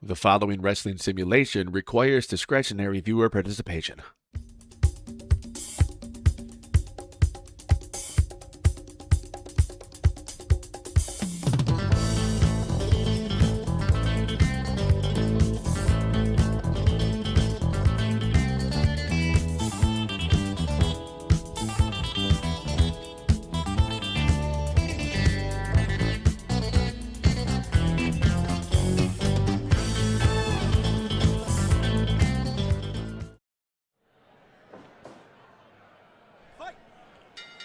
The following wrestling simulation requires discretionary viewer participation.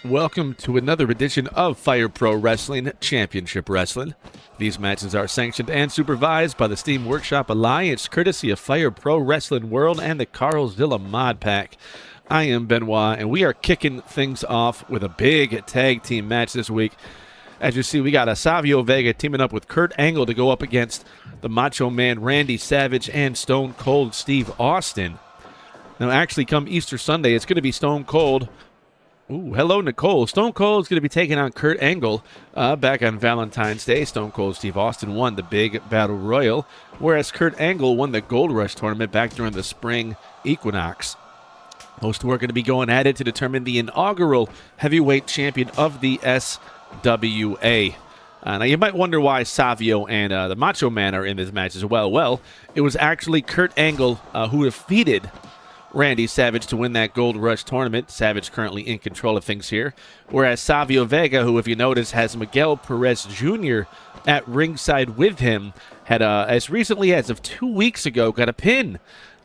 Welcome to another edition of Fire Pro Wrestling Championship Wrestling. These matches are sanctioned and supervised by the Steam Workshop Alliance, courtesy of Fire Pro Wrestling World and the Carlzilla Mod Pack. I am Benoit, and we are kicking things off with a big tag team match this week. As you see, we got a Savio Vega teaming up with Kurt Angle to go up against the Macho Man Randy Savage and Stone Cold Steve Austin. Now, actually, come Easter Sunday, it's going to be Stone Cold. Ooh, hello, Nicole. Stone Cold is going to be taking on Kurt Angle back on Valentine's Day. Stone Cold Steve Austin won the big battle royal, whereas Kurt Angle won the Gold Rush tournament back during the spring equinox. Those two are going to be going at it to determine the inaugural heavyweight champion of the SWA. Now, you might wonder why Savio and the Macho Man are in this match as well. Well, it was actually Kurt Angle who defeated Randy Savage to win that Gold Rush tournament. Savage currently in control of things here. Whereas Savio Vega, who, if you notice, has Miguel Perez Jr. at ringside with him, had, as recently as of 2 weeks ago, got a pin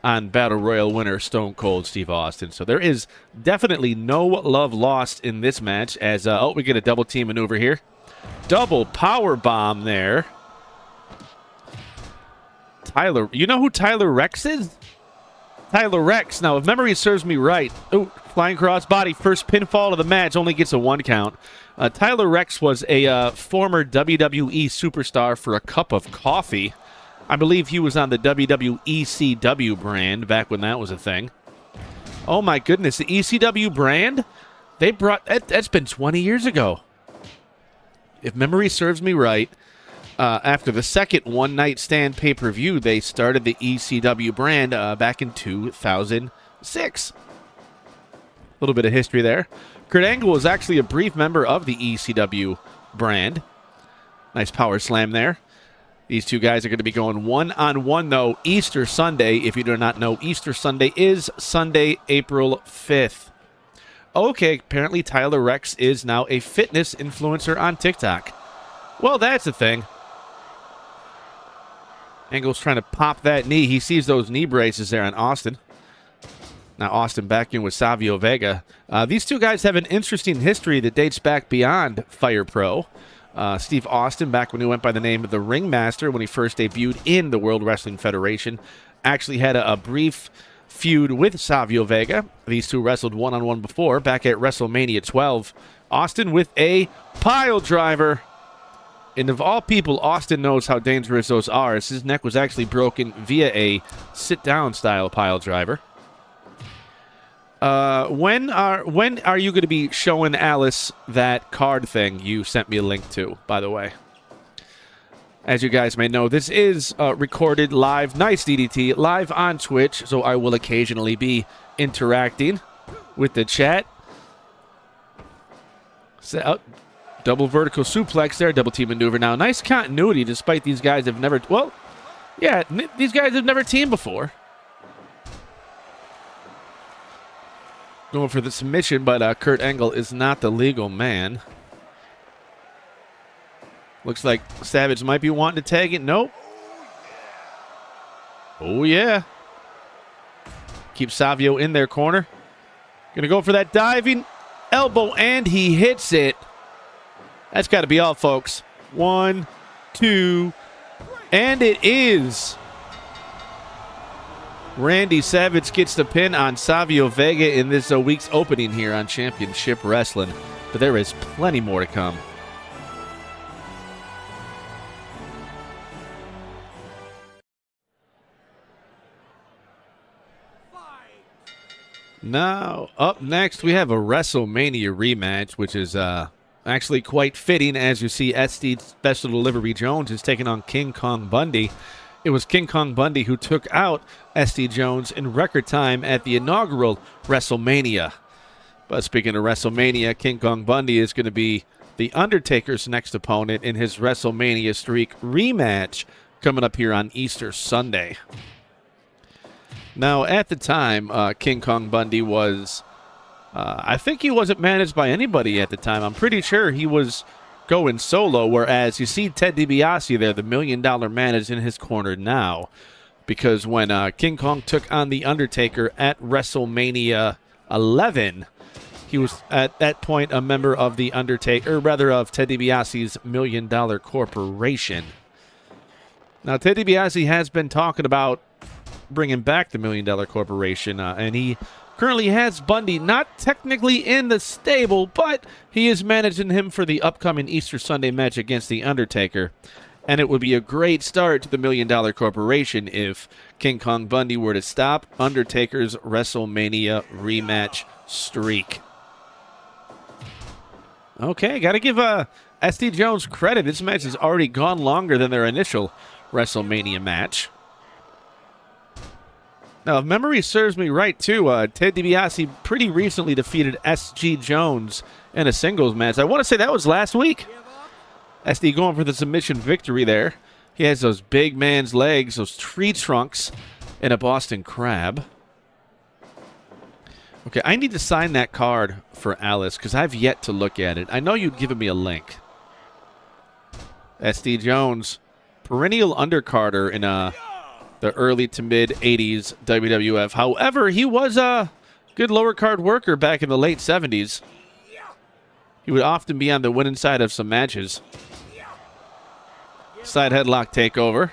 on Battle Royal winner Stone Cold Steve Austin. So there is definitely no love lost in this match as, we get a double team maneuver here. Double power bomb there. Tyler, you know who Tyler Rex is? Tyler Rex. Now, if memory serves me right, flying crossbody, first pinfall of the match, only gets a 1 count. Tyler Rex was a former WWE superstar for a cup of coffee. I believe he was on the WWECW brand back when that was a thing. Oh my goodness, the ECW brand? They brought, that's been 20 years ago. If memory serves me right, after the second one-night stand pay-per-view, they started the ECW brand back in 2006. A little bit of history there. Kurt Angle was actually a brief member of the ECW brand. Nice power slam there. These two guys are going to be going one-on-one, though, Easter Sunday. If you do not know, Easter Sunday is Sunday, April 5th. Okay, apparently Tyler Rex is now a fitness influencer on TikTok. Well, that's a thing. Angle's trying to pop that knee. He sees those knee braces there on Austin. Now Austin back in with Savio Vega. These two guys have an interesting history that dates back beyond Fire Pro. Steve Austin, back when he went by the name of the Ringmaster when he first debuted in the World Wrestling Federation, actually had a brief feud with Savio Vega. These two wrestled one-on-one before, back at WrestleMania 12. Austin with a pile driver. And of all people, Austin knows how dangerous those are. His neck was actually broken via a sit-down style pile driver. When are you going to be showing Alice that card thing you sent me a link to, by the way? As you guys may know, this is recorded live, nice DDT, live on Twitch, so I will occasionally be interacting with the chat. Double vertical suplex there, double team maneuver. Now, nice continuity despite these guys have never, well, yeah, these guys have never teamed before. Going for the submission, but Kurt Angle is not the legal man. Looks like Savage might be wanting to tag it. Nope. Oh, yeah. Keep Savio in their corner. Gonna go for that diving elbow, and he hits it. That's got to be all, folks. 1, 2, and it is. Randy Savage gets the pin on Savio Vega in this week's opening here on Championship Wrestling. But there is plenty more to come. Now, up next, we have a WrestleMania rematch, which is actually quite fitting. As you see, SD Special Delivery Jones is taking on King Kong Bundy. It was King Kong Bundy who took out SD Jones in record time at the inaugural WrestleMania. But speaking of WrestleMania, King Kong Bundy is going to be The Undertaker's next opponent in his WrestleMania streak rematch coming up here on Easter Sunday. Now, at the time, King Kong Bundy was, I think he wasn't managed by anybody at the time. I'm pretty sure he was going solo, whereas you see Ted DiBiase there, the $1 Million Man, is in his corner now. Because when King Kong took on The Undertaker at WrestleMania 11, he was at that point a member of The Undertaker, or rather of Ted DiBiase's $1 Million Corporation. Now, Ted DiBiase has been talking about bringing back the $1 Million Corporation, and he currently has Bundy not technically in the stable, but he is managing him for the upcoming Easter Sunday match against The Undertaker. And it would be a great start to the $1 Million Corporation if King Kong Bundy were to stop Undertaker's WrestleMania rematch streak. Okay, got to give SD Jones credit. This match has already gone longer than their initial WrestleMania match. Now, if memory serves me right, too, Ted DiBiase pretty recently defeated SG Jones in a singles match. I want to say that was last week. SD going for the submission victory there. He has those big man's legs, those tree trunks, and a Boston Crab. Okay, I need to sign that card for Alice because I've yet to look at it. I know you'd given me a link. SD Jones, perennial undercarder in the early to mid 80s WWF. However, he was a good lower card worker back in the late 70s. He would often be on the winning side of some matches. Side headlock takeover.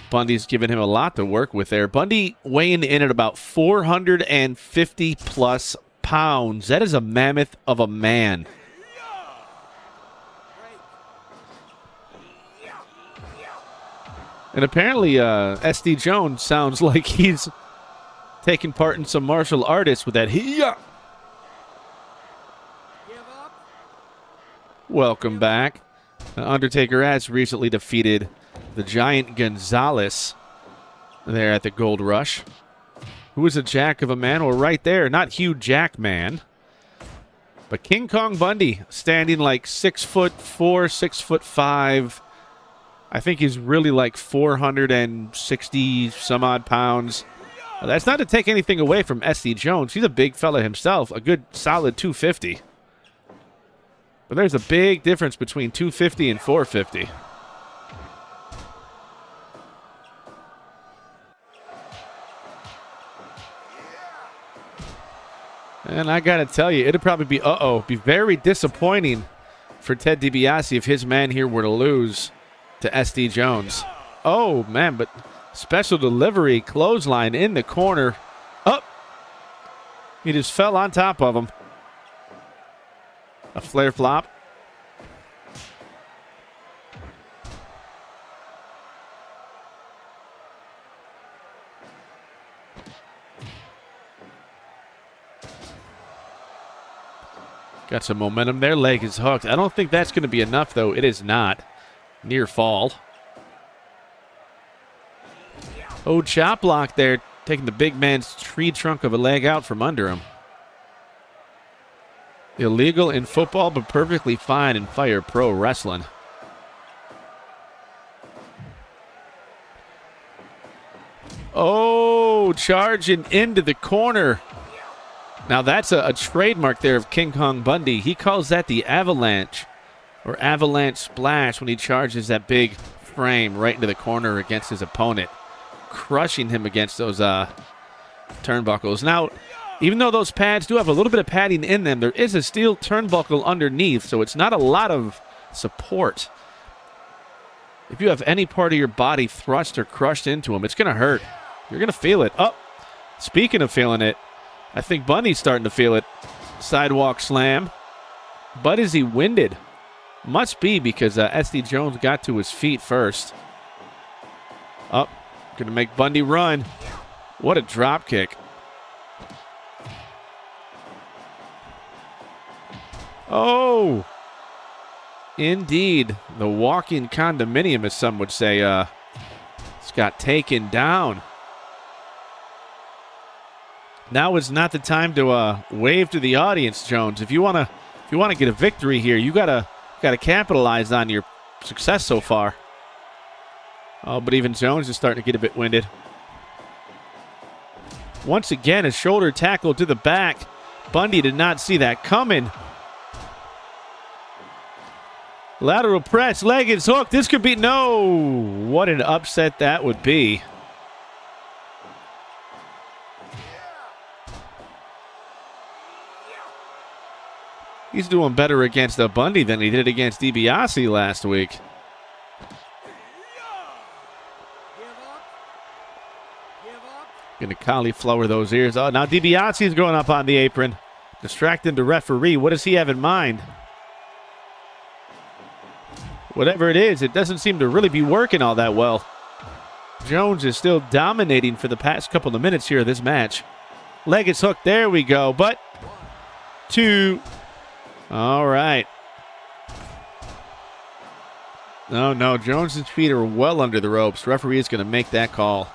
Bundy's giving him a lot to work with there. Bundy weighing in at about 450 plus pounds. That is a mammoth of a man. And apparently, SD Jones sounds like he's taking part in some martial artists with that hiya. Welcome back. Undertaker has recently defeated the Giant Gonzalez there at the Gold Rush. Who is a jack of a man? Well, right there, not Hugh Jackman, but King Kong Bundy, standing like 6'4", 6'5". I think he's really like 460 some odd pounds. That's not to take anything away from SD Jones. He's a big fella himself, a good solid 250. But there's a big difference between 250 and 450. And I got to tell you, it'd probably be very disappointing for Ted DiBiase if his man here were to lose to SD Jones. Oh, man, but special delivery, clothesline in the corner. Up. He just fell on top of him. A flare flop. Got some momentum there. Leg is hooked. I don't think that's going to be enough, though. It is not. Near fall. Oh, chop block there. Taking the big man's tree trunk of a leg out from under him. Illegal in football, but perfectly fine in Fire Pro Wrestling. Oh, charging into the corner. Now that's a trademark there of King Kong Bundy. He calls that the avalanche or avalanche splash when he charges that big frame right into the corner against his opponent, crushing him against those turnbuckles. Now, even though those pads do have a little bit of padding in them, there is a steel turnbuckle underneath, so it's not a lot of support. If you have any part of your body thrust or crushed into them, it's going to hurt. You're going to feel it. Oh, speaking of feeling it, I think Bundy's starting to feel it. Sidewalk slam. But is he winded? Must be because SD Jones got to his feet first. Up. Going to make Bundy run. What a drop kick. Oh. Indeed. The walking condominium, as some would say. Just got taken down. Now is not the time to wave to the audience, Jones. If you wanna get a victory here, you gotta capitalize on your success so far. Oh, but even Jones is starting to get a bit winded. Once again, a shoulder tackle to the back. Bundy did not see that coming. Lateral press, leg is hooked. This could be, no. What an upset that would be. He's doing better against Bundy than he did against DiBiase last week. Gonna cauliflower those ears. Oh, now DiBiase is going up on the apron. Distracting the referee. What does he have in mind? Whatever it is, it doesn't seem to really be working all that well. Jones is still dominating for the past couple of minutes here of this match. Leg is hooked. There we go. But 2. All right. No. Jones's feet are well under the ropes. Referee is going to make that call.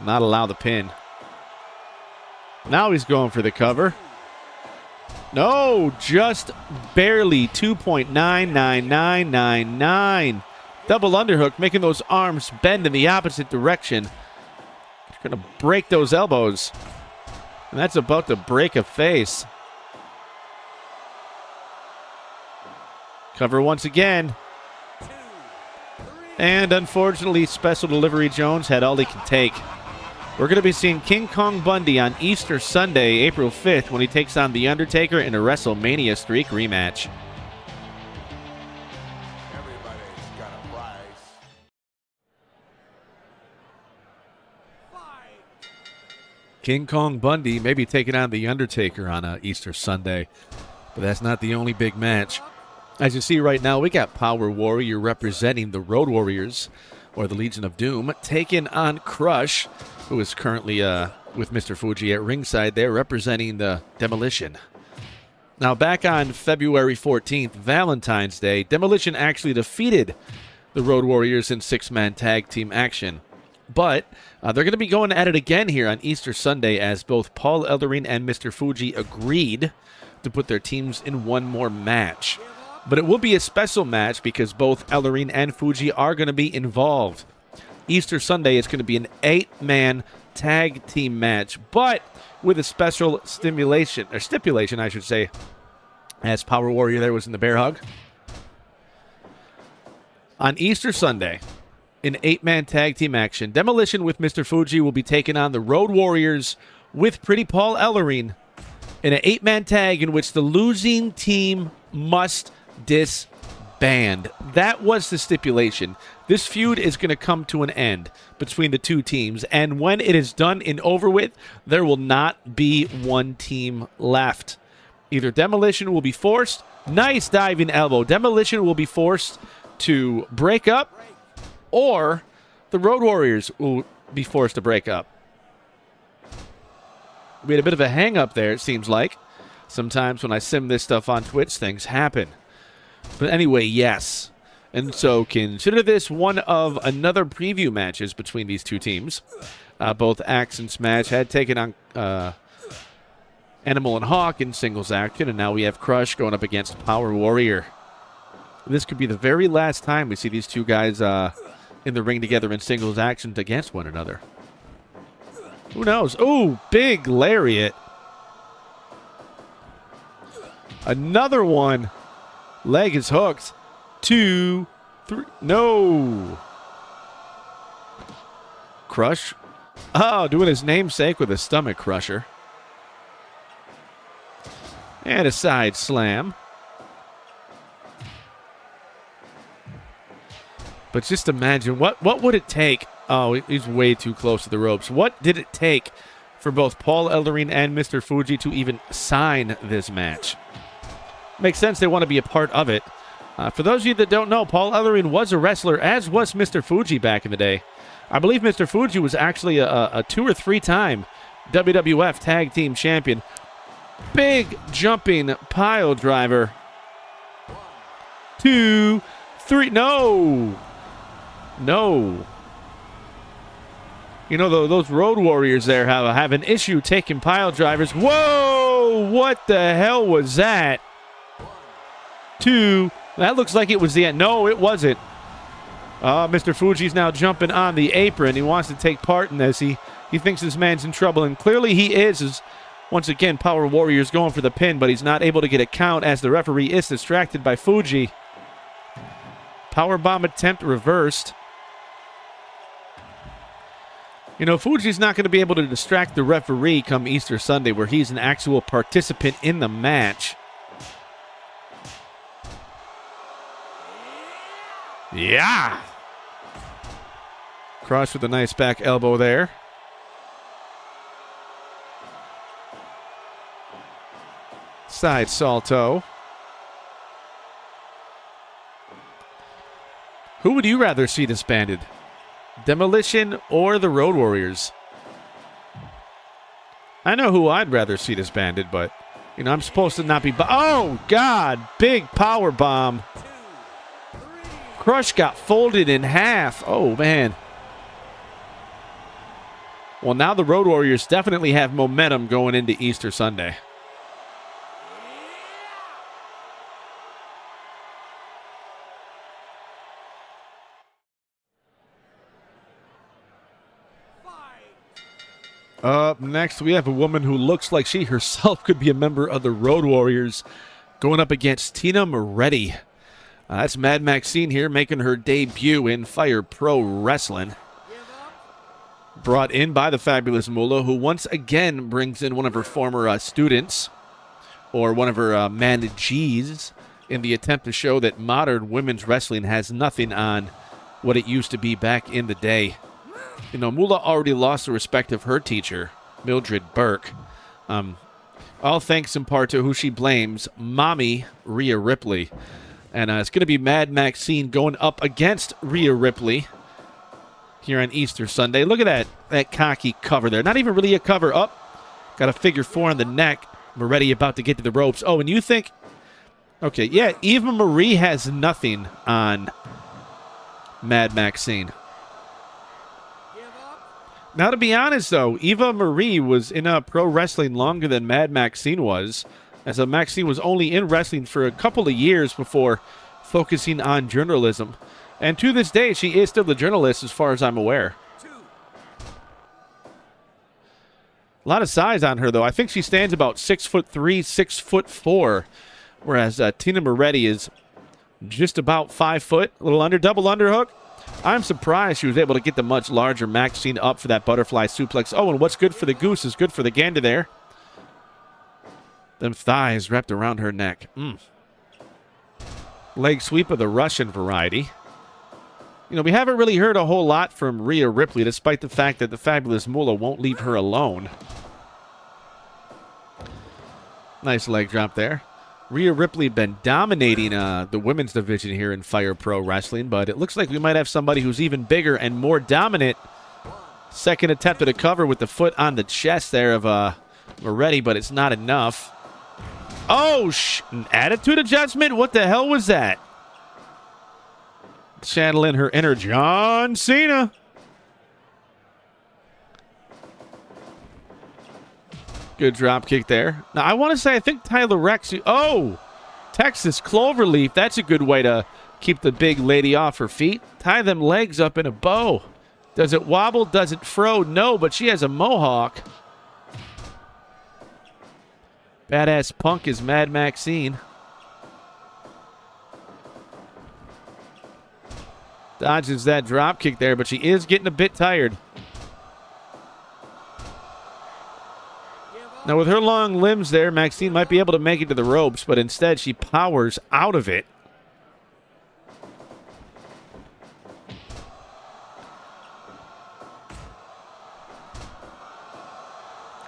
Not allow the pin. Now he's going for the cover. No, just barely. 2.99999. Double underhook, making those arms bend in the opposite direction. Going to break those elbows. And that's about to break a face. Cover once again. And unfortunately, Special Delivery Jones had all he could take. We're going to be seeing King Kong Bundy on Easter Sunday, April 5th, when he takes on The Undertaker in a WrestleMania Streak rematch. Everybody's got a price. King Kong Bundy may be taking on The Undertaker on Easter Sunday, but that's not the only big match. As you see right now, we got Power Warrior representing the Road Warriors, or the Legion of Doom, taking on Crush, who is currently with Mr. Fuji at ringside there, representing the Demolition. Now, back on February 14th, Valentine's Day, Demolition actually defeated the Road Warriors in 6-man tag team action. But they're going to be going at it again here on Easter Sunday, as both Paul Ellering and Mr. Fuji agreed to put their teams in one more match. But it will be a special match because both Ellering and Fuji are going to be involved. Easter Sunday is going to be an 8-man tag team match, but with a special stipulation, I should say, as Power Warrior there was in the bear hug. On Easter Sunday, in 8-man tag team action, Demolition with Mr. Fuji will be taking on the Road Warriors with Pretty Paul Ellering in an 8-man tag in which the losing team must disband. That was the stipulation. This feud is going to come to an end between the two teams, and when it is done and over with, there will not be one team left. Either Demolition will be forced, nice diving elbow, Demolition will be forced to break up, or the Road Warriors will be forced to break up. We had a bit of a hang-up there, it seems like. Sometimes when I sim this stuff on Twitch, things happen. But anyway, yes. And so consider this one of another preview matches between these two teams. Both Axe and Smash had taken on Animal and Hawk in singles action, and now we have Crush going up against Power Warrior. This could be the very last time we see these two guys in the ring together in singles actions against one another. Who knows? Oh, big lariat. Another one. Leg is hooked. 2, 3. No. Crush. Oh, doing his namesake with a stomach crusher. And a side slam. But just imagine, what would it take? Oh, he's way too close to the ropes. What did it take for both Paul Ellering and Mr. Fuji to even sign this match? Makes sense they want to be a part of it. For those of you that don't know, Paul Ellering was a wrestler, as was Mr. Fuji back in the day. I believe Mr. Fuji was actually a 2 or 3-time WWF Tag Team Champion. Big jumping pile driver. 2, 3. No. No. You know, those Road Warriors there have an issue taking pile drivers. Whoa! What the hell was that? 2. That looks like it was the end. No, it wasn't. Mr. Fuji's now jumping on the apron. He wants to take part in this. He thinks this man's in trouble, and clearly he is. As once again, Power Warrior's going for the pin, but he's not able to get a count as the referee is distracted by Fuji. Powerbomb attempt reversed. You know, Fuji's not going to be able to distract the referee come Easter Sunday, where he's an actual participant in the match. Yeah! Crush with a nice back elbow there. Side salto. Who would you rather see disbanded? Demolition or the Road Warriors? I know who I'd rather see disbanded, but, you know, I'm supposed to not be... Oh, God! Big power bomb. Crush got folded in half. Oh, man. Well, now the Road Warriors definitely have momentum going into Easter Sunday. Up next, we have a woman who looks like she herself could be a member of the Road Warriors going up against Tina Moretti. That's Mad Maxine here making her debut in Fire Pro Wrestling. Brought in by the fabulous Moolah, who once again brings in one of her former students or one of her managees in the attempt to show that modern women's wrestling has nothing on what it used to be back in the day. You know, Moolah already lost the respect of her teacher, Mildred Burke. All thanks in part to who she blames, Mommy Rhea Ripley. And it's going to be Mad Maxine going up against Rhea Ripley here on Easter Sunday. Look at that cocky cover there. Not even really a cover. Up. Got a figure 4 on the neck. Moretti about to get to the ropes. Oh, and you think... Okay, yeah, Eva Marie has nothing on Mad Maxine. Now, to be honest, though, Eva Marie was in pro wrestling longer than Mad Maxine was, as Maxine was only in wrestling for a couple of years before focusing on journalism. And to this day, she is still a journalist as far as I'm aware. A lot of size on her, though. I think she stands about 6'3", 6'4", whereas Tina Moretti is just about 5 foot, a little under, double underhook. I'm surprised she was able to get the much larger Maxine up for that butterfly suplex. Oh, and what's good for the goose is good for the gander there. Them thighs wrapped around her neck. Leg sweep of the Russian variety. You know, we haven't really heard a whole lot from Rhea Ripley, despite the fact that the fabulous Moolah won't leave her alone. Nice leg drop there. Rhea Ripley been dominating the women's division here in Fire Pro Wrestling, but it looks like we might have somebody who's even bigger and more dominant. Second attempt at a cover with the foot on the chest there of Moretti, but it's not enough. Oh, an attitude adjustment? What the hell was that? Channeling her inner John Cena. Good drop kick there. Now, I want to say, I think Tyler Rex... Oh! Texas Cloverleaf. That's a good way to keep the big lady off her feet. Tie them legs up in a bow. Does it wobble? Does it fro? No, but she has a mohawk. Badass punk is Mad Maxine. Dodges that drop kick there, but she is getting a bit tired. Now, with her long limbs there, Maxine might be able to make it to the ropes, but instead she powers out of it.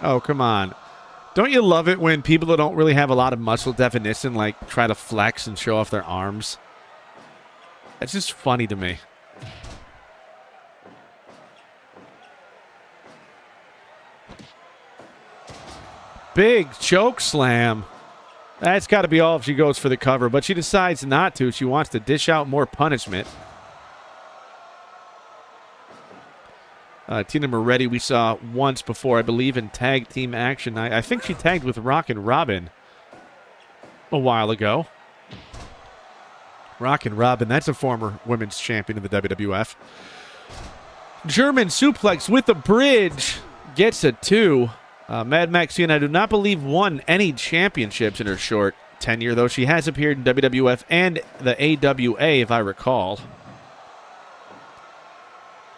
Oh, come on. Don't you love it when people that don't really have a lot of muscle definition, like, try to flex and show off their arms? That's just funny to me. Big choke slam. That's got to be all if she goes for the cover, but she decides not to. She wants to dish out more punishment. Tina Moretti we saw once before, I believe, in tag team action. I think she tagged with Rockin' Robin a while ago. Rockin' Robin, that's a former women's champion in the WWF. German suplex with the bridge. Gets a 2. Mad Maxine, I do not believe, won any championships in her short tenure, though she has appeared in WWF and the AWA, if I recall.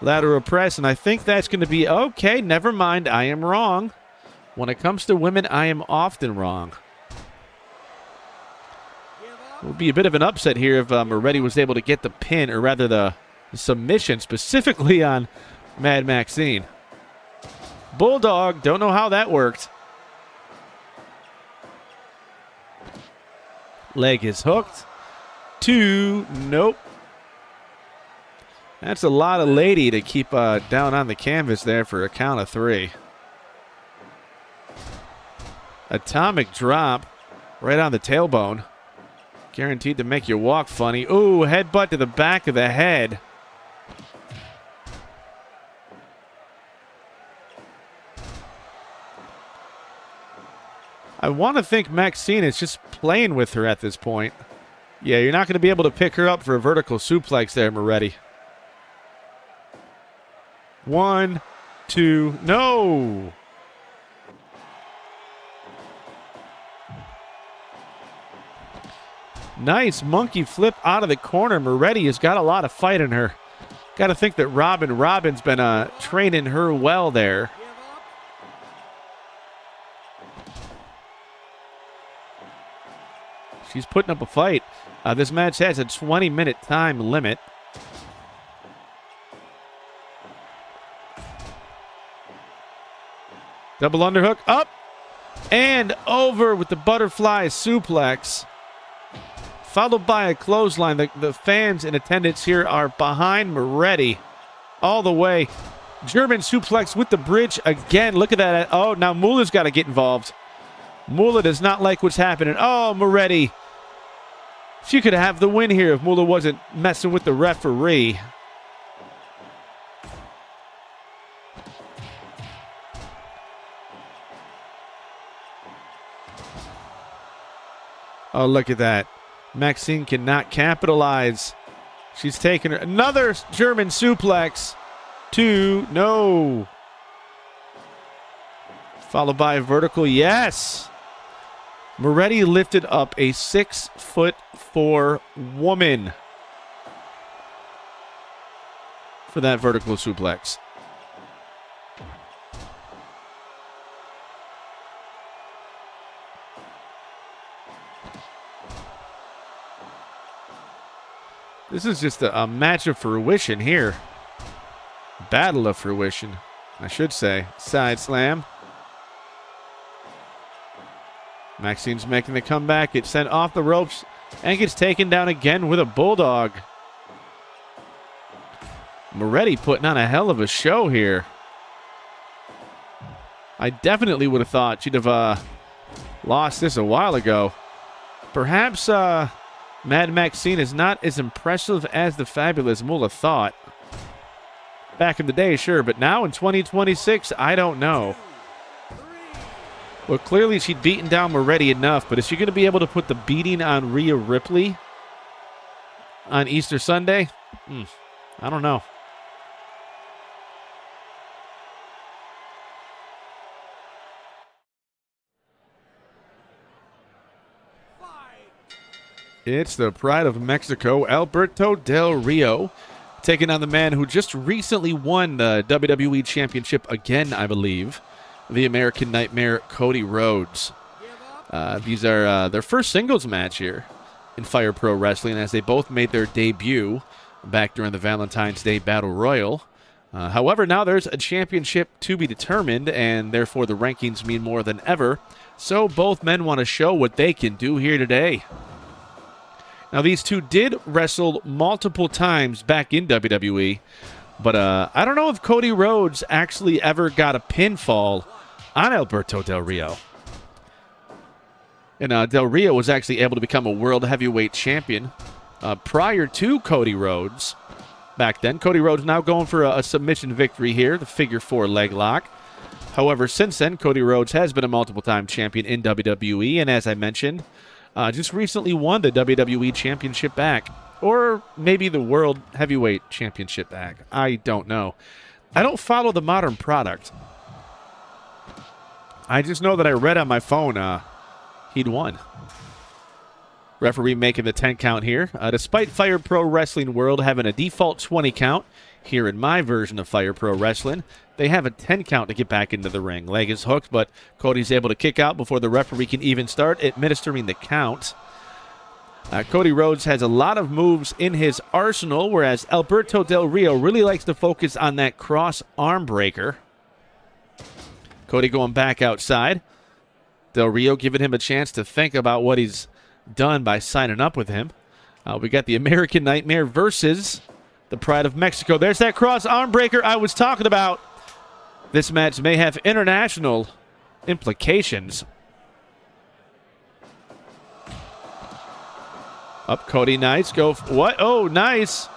Lateral press, and I think that's going to be okay. Never mind, I am wrong. When it comes to women, I am often wrong. It would be a bit of an upset here if Moretti was able to get the pin, or rather the submission, specifically on Mad Maxine. Bulldog, don't know how that worked. Leg is hooked. 2, nope. That's a lot of lady to keep down on the canvas there for a count of 3. Atomic drop right on the tailbone. Guaranteed to make you walk funny. Ooh, headbutt to the back of the head. I want to think Maxine is just playing with her at this point. Yeah, you're not going to be able to pick her up for a vertical suplex there, Moretti. 1, 2, no! Nice monkey flip out of the corner. Moretti has got a lot of fight in her. Got to think that Robin's been training her well there. She's putting up a fight. This match has a 20-minute time limit. Double underhook, up and over with the butterfly suplex. Followed by a clothesline. The fans in attendance here are behind Moretti all the way. German suplex with the bridge again. Look at that. Oh, now Moolah's got to get involved. Moolah does not like what's happening. Oh, Moretti. She could have the win here if Moolah wasn't messing with the referee. Oh, look at that. Maxine cannot capitalize. She's taking her. Another German suplex. 2, no. Followed by a vertical, yes. Moretti lifted up a 6'4" woman for that vertical suplex. This is just a match of fruition here. Battle of fruition, I should say. Side slam. Maxine's making the comeback. It's sent off the ropes and gets taken down again with a bulldog. Moretti putting on a hell of a show here. I definitely would have thought she'd have lost this a while ago. Perhaps Mad Maxine is not as impressive as the fabulous Moolah thought. Back in the day, sure, but now in 2026, I don't know. Well, clearly she'd beaten down Moretti enough, but is she going to be able to put the beating on Rhea Ripley on Easter Sunday? I don't know. It's the pride of Mexico, Alberto Del Rio, taking on the man who just recently won the WWE Championship again, I believe. The American Nightmare, Cody Rhodes. These are their first singles match here in Fire Pro Wrestling, as they both made their debut back during the Valentine's Day Battle Royal. However, now there's a championship to be determined, and therefore the rankings mean more than ever. So both men want to show what they can do here today. Now, these two did wrestle multiple times back in WWE, but I don't know if Cody Rhodes actually ever got a pinfall on Alberto Del Rio. And Del Rio was actually able to become a World Heavyweight Champion prior to Cody Rhodes back then. Cody Rhodes now going for a submission victory here, the figure 4 leg lock. However, since then, Cody Rhodes has been a multiple-time champion in WWE, and as I mentioned, just recently won the WWE Championship back. Or maybe the World Heavyweight Championship back. I don't know. I don't follow the modern product. I just know that I read on my phone he'd won. Referee making the 10 count here. Despite Fire Pro Wrestling World having a default 20 count, here in my version of Fire Pro Wrestling, they have a 10 count to get back into the ring. Leg is hooked, but Cody's able to kick out before the referee can even start administering the count. Cody Rhodes has a lot of moves in his arsenal, whereas Alberto Del Rio really likes to focus on that cross arm breaker. Cody going back outside. Del Rio giving him a chance to think about what he's done by signing up with him. We got the American Nightmare versus the Pride of Mexico. There's that cross arm breaker I was talking about. This match may have international implications. Up Cody, nice. Go. What? Oh, nice.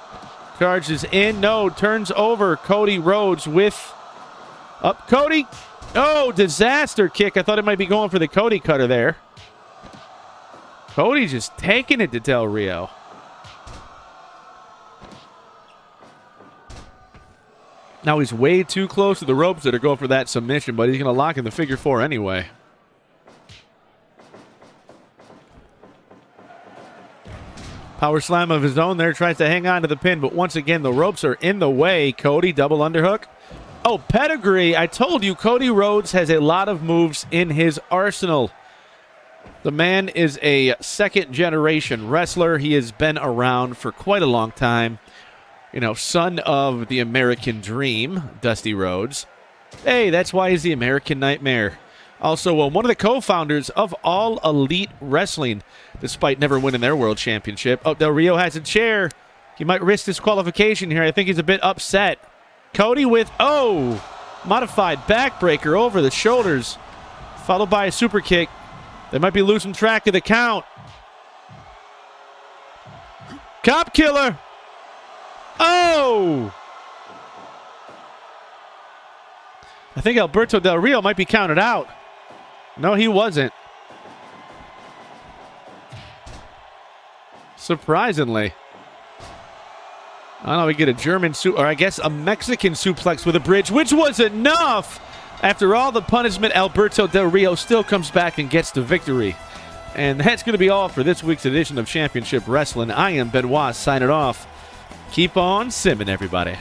Charges in. No, turns over. Cody Rhodes with. Up Cody. Oh, disaster kick. I thought it might be going for the Cody cutter there. Cody just taking it to Del Rio. Now he's way too close to the ropes that are going for that submission, but he's going to lock in the figure 4 anyway. Power slam of his own there, tries to hang on to the pin, but once again, the ropes are in the way. Cody, double underhook. Oh, pedigree. I told you, Cody Rhodes has a lot of moves in his arsenal. The man is a second-generation wrestler. He has been around for quite a long time. You know, son of the American Dream, Dusty Rhodes. Hey, that's why he's the American Nightmare. Also, one of the co-founders of All Elite Wrestling, despite never winning their world championship. Oh, Del Rio has a chair. He might risk disqualification here. I think he's a bit upset. Cody with, oh, modified backbreaker over the shoulders, followed by a super kick. They might be losing track of the count. Cop killer. Oh! I think Alberto Del Rio might be counted out. No, he wasn't. Surprisingly. I don't know, we get a German or I guess a Mexican suplex with a bridge, which was enough. After all the punishment, Alberto Del Rio still comes back and gets the victory. And that's going to be all for this week's edition of Championship Wrestling. I am Benoit, signing off. Keep on simming, everybody.